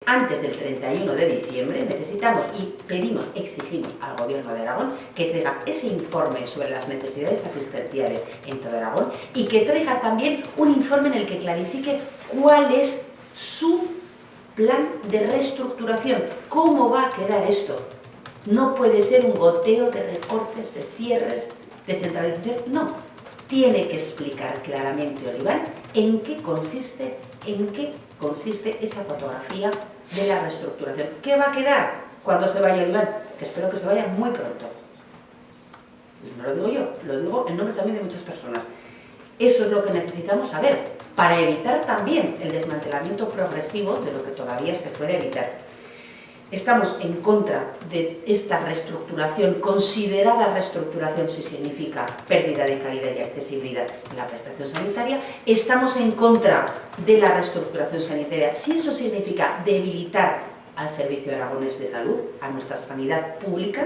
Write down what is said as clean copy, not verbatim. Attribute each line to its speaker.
Speaker 1: antes del 31 de diciembre necesitamos y pedimos, exigimos al Gobierno de Aragón que traiga ese informe sobre las necesidades asistenciales en todo Aragón y que traiga también un informe en el que clarifique cuál es su plan de reestructuración. ¿Cómo va a quedar esto? No puede ser un goteo de recortes, de cierres, de centralización, no. Tiene que explicar claramente Oliván en qué consiste esa fotografía de la reestructuración. ¿Qué va a quedar cuando se vaya Oliván? Que espero que se vaya muy pronto. Y no lo digo yo, lo digo en nombre también de muchas personas. Eso es lo que necesitamos saber, para evitar también el desmantelamiento progresivo de lo que todavía se puede evitar. Estamos en contra de esta reestructuración, considerada reestructuración si significa pérdida de calidad y accesibilidad en la prestación sanitaria. Estamos en contra de la reestructuración sanitaria si eso significa debilitar al Servicio Aragonés de Salud, a nuestra sanidad pública.